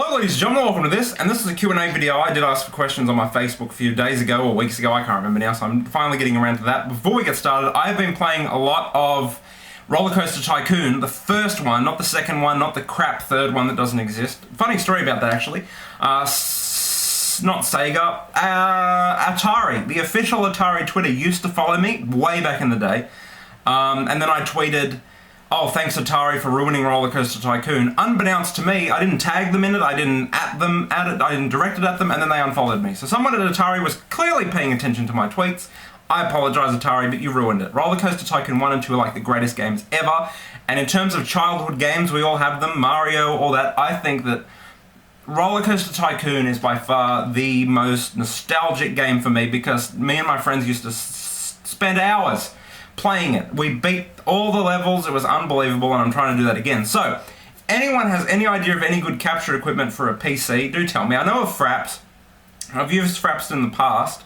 Hello ladies and gentlemen, welcome to this, and this is a Q&A video. I did ask for questions on my Facebook a few days ago, or weeks ago, I can't remember now, so I'm finally getting around to that. Before we get started, I've been playing a lot of Roller Coaster Tycoon, the first one, not the second one, not the crap third one that doesn't exist. Funny story about that actually. Not Sega, Atari, the official Atari Twitter used to follow me way back in the day, and then I tweeted, "Oh, thanks Atari for ruining Roller Coaster Tycoon." Unbeknownst to me, I didn't tag them in it, I didn't at it, I didn't direct it at them, and then they unfollowed me. So someone at Atari was clearly paying attention to my tweets. I apologise Atari, but you ruined it. Roller Coaster Tycoon 1 and 2 are like the greatest games ever, and in terms of childhood games, we all have them, Mario, all that. I think that Roller Coaster Tycoon is by far the most nostalgic game for me because me and my friends used to spend hours playing it. We beat all the levels, it was unbelievable, and I'm trying to do that again. So, if anyone has any idea of any good capture equipment for a PC, do tell me. I know of Fraps. I've used Fraps in the past,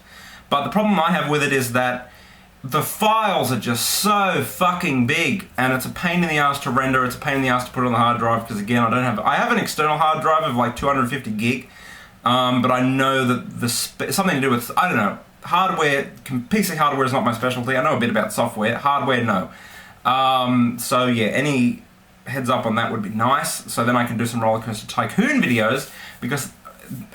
but the problem I have with it is that the files are just so fucking big, and it's a pain in the ass to render, it's a pain in the ass to put on the hard drive, because again, I have an external hard drive of like 250 gig, but I know that something to do with, I don't know, hardware, PC hardware is not my specialty. I know a bit about software. Hardware, no. So yeah, any heads up on that would be nice. So then I can do some Roller Coaster Tycoon videos because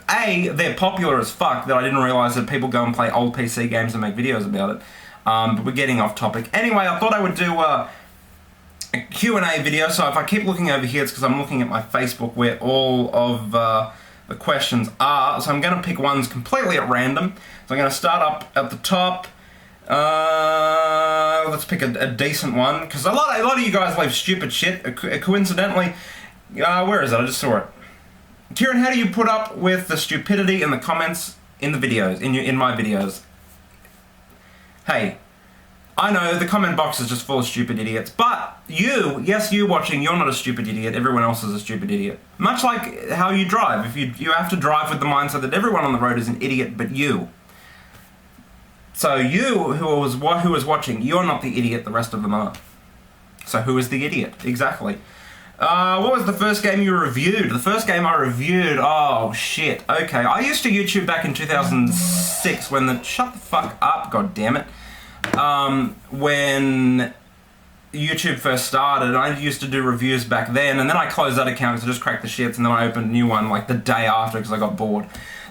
A, they're popular as fuck that I didn't realise that people go and play old PC games and make videos about it. But we're getting off topic. Anyway, I thought I would do a Q&A video. So if I keep looking over here, it's because I'm looking at my Facebook where all of the questions are. So I'm going to pick ones completely at random. So I'm going to start up at the top. Let's pick a decent one, because a lot of you guys leave stupid shit. Coincidentally, where is it? I just saw it. Kieran, how do you put up with the stupidity in the comments in the videos, in my videos? Hey, I know the comment box is just full of stupid idiots, but you, yes, you watching, you're not a stupid idiot, everyone else is a stupid idiot. Much like how you drive. If you have to drive with the mindset that everyone on the road is an idiot but you. So you, who was watching, you're not the idiot, the rest of them are. So who is the idiot? Exactly. What was the first game you reviewed? The first game I reviewed, oh shit, okay. I used to YouTube back in 2006 when shut the fuck up, god damn it. When YouTube first started, I used to do reviews back then, and then I closed that account because I just cracked the shits, and then I opened a new one like the day after because I got bored.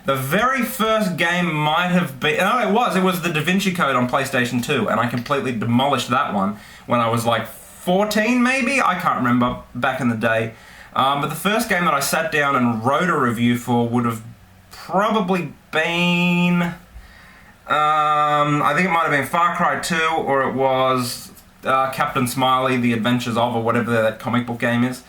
The very first game might have been, no, it was the Da Vinci Code on PlayStation 2, and I completely demolished that one when I was like 14 maybe? I can't remember, back in the day. But the first game that I sat down and wrote a review for would have probably been, I think it might have been Far Cry 2, or it was Captain Smiley, The Adventures of, or whatever that comic book game is.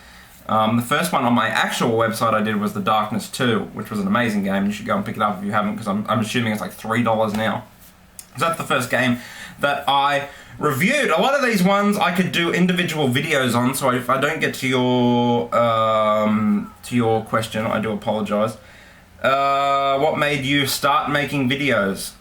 The first one on my actual website I did was the Drunkness 2, which was an amazing game. You should go and pick it up if you haven't, because I'm assuming it's like $3 now. So that's the first game that I reviewed. A lot of these ones I could do individual videos on, so if I don't get to your question, I do apologise. What made you start making videos?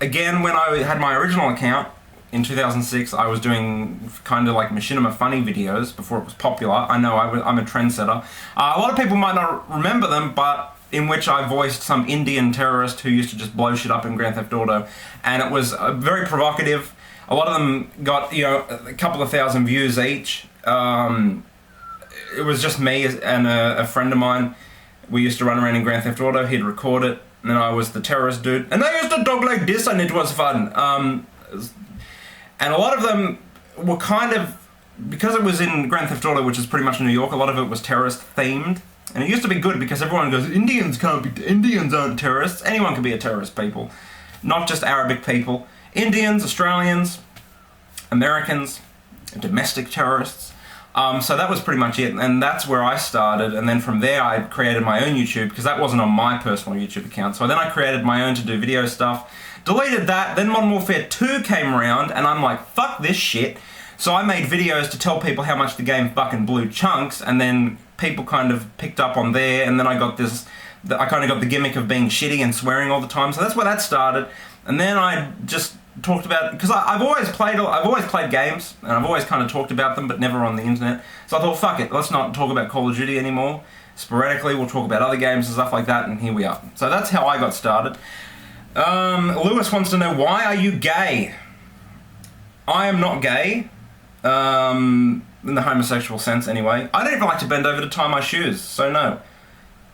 Again, when I had my original account in 2006, I was doing kind of like machinima funny videos before it was popular. I know I'm a trendsetter. A lot of people might not remember them, but in which I voiced some Indian terrorist who used to just blow shit up in Grand Theft Auto, and it was very provocative. A lot of them got, you know, a couple of thousand views each. It was just me and a friend of mine. We used to run around in Grand Theft Auto, he'd record it, and then I was the terrorist dude. And I used to talk like this, and it was fun. And a lot of them were kind of, because it was in Grand Theft Auto, which is pretty much New York, a lot of it was terrorist themed. And it used to be good because everyone goes, Indians aren't terrorists. Anyone can be a terrorist, people. Not just Arabic people. Indians, Australians, Americans, domestic terrorists. So that was pretty much it, and that's where I started, and then from there I created my own YouTube, because that wasn't on my personal YouTube account. So then I created my own to do video stuff, deleted that, then Modern Warfare 2 came around, and I'm like, fuck this shit. So I made videos to tell people how much the game fucking blew chunks, and then people kind of picked up on there, and then I got I kind of got the gimmick of being shitty and swearing all the time, so that's where that started. And then I just talked about, because I've always played games, and I've always kind of talked about them, but never on the internet. So I thought, fuck it, let's not talk about Call of Duty anymore. Sporadically, we'll talk about other games and stuff like that, and here we are. So that's how I got started. Lewis wants to know, why are you gay? I am not gay, in the homosexual sense anyway. I don't even like to bend over to tie my shoes, so no.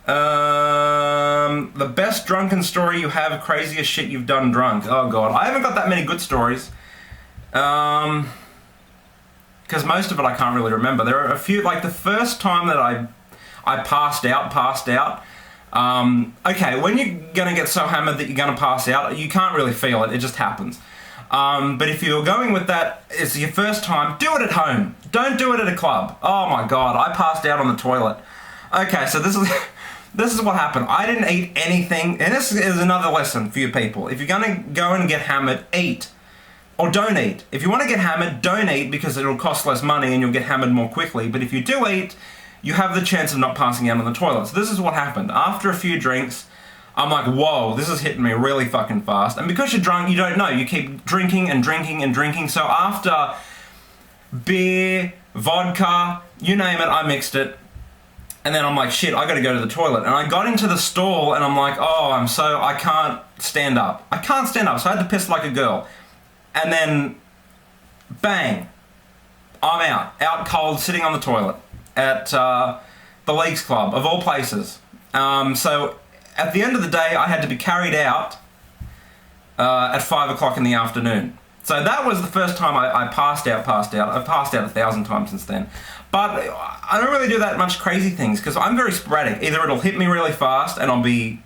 The best drunken story you have, craziest shit you've done drunk. Oh god, I haven't got that many good stories. Because most of it I can't really remember. There are a few, like the first time that I passed out. Okay, when you're gonna get so hammered that you're gonna pass out, you can't really feel it, it just happens. But if you're going with that, it's your first time, do it at home. Don't do it at a club. Oh my god, I passed out on the toilet. Okay, so this is this is what happened. I didn't eat anything, and this is another lesson for you people. If you're gonna go and get hammered, eat. Or don't eat. If you want to get hammered, don't eat, because it'll cost less money and you'll get hammered more quickly. But if you do eat, you have the chance of not passing out on the toilet. So this is what happened. After a few drinks, I'm like, whoa, this is hitting me really fucking fast. And because you're drunk, you don't know. You keep drinking and drinking and drinking. So after beer, vodka, you name it, I mixed it. And then I'm like, shit, I gotta go to the toilet. And I got into the stall and I'm like, oh, I can't stand up. I can't stand up, so I had to piss like a girl. And then, bang, I'm out cold, sitting on the toilet at the Leagues Club, of all places. So at the end of the day, I had to be carried out at 5 o'clock in the afternoon. So that was the first time I passed out. I've passed out 1,000 times since then. But I don't really do that much crazy things, because I'm very sporadic. Either it'll hit me really fast and I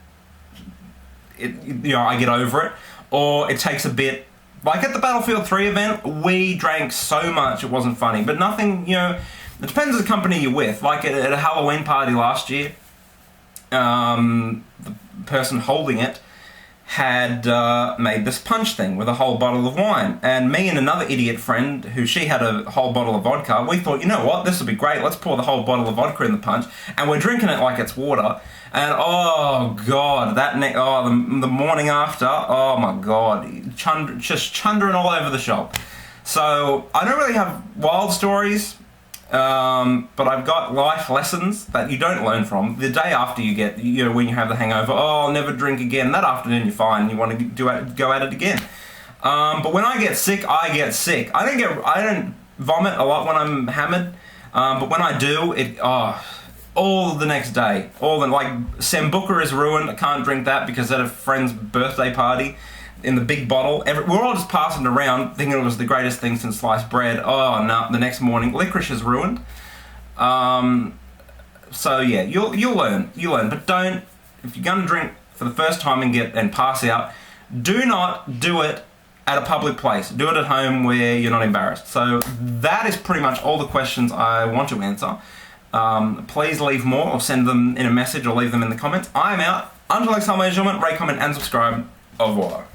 get over it, or it takes a bit. Like at the Battlefield 3 event, we drank so much it wasn't funny. But nothing, it depends on the company you're with. Like at a Halloween party last year, the person holding it had made this punch thing with a whole bottle of wine. And me and another idiot friend, she had a whole bottle of vodka, we thought, you know what, this will be great, let's pour the whole bottle of vodka in the punch. And we're drinking it like it's water. And oh god, the morning after, oh my god, just chundering all over the shop. So I don't really have wild stories, but I've got life lessons that you don't learn from. The day after you get, when you have the hangover, oh, I'll never drink again. That afternoon you're fine, you want to go at it again. But when I get sick, I get sick. I don't vomit a lot when I'm hammered, but when I do, all the next day. Like, Sambuca is ruined. I can't drink that because at a friend's birthday party in the big bottle. We're all just passing it around thinking it was the greatest thing since sliced bread. Oh, no, the next morning. Licorice is ruined. So, yeah, you'll learn. But don't, if you're going to drink for the first time and pass out, do not do it at a public place. Do it at home where you're not embarrassed. So that is pretty much all the questions I want to answer. Please leave more, or send them in a message, or leave them in the comments. I am out. Until next time, ladies and gentlemen, rate, comment, and subscribe. Au revoir.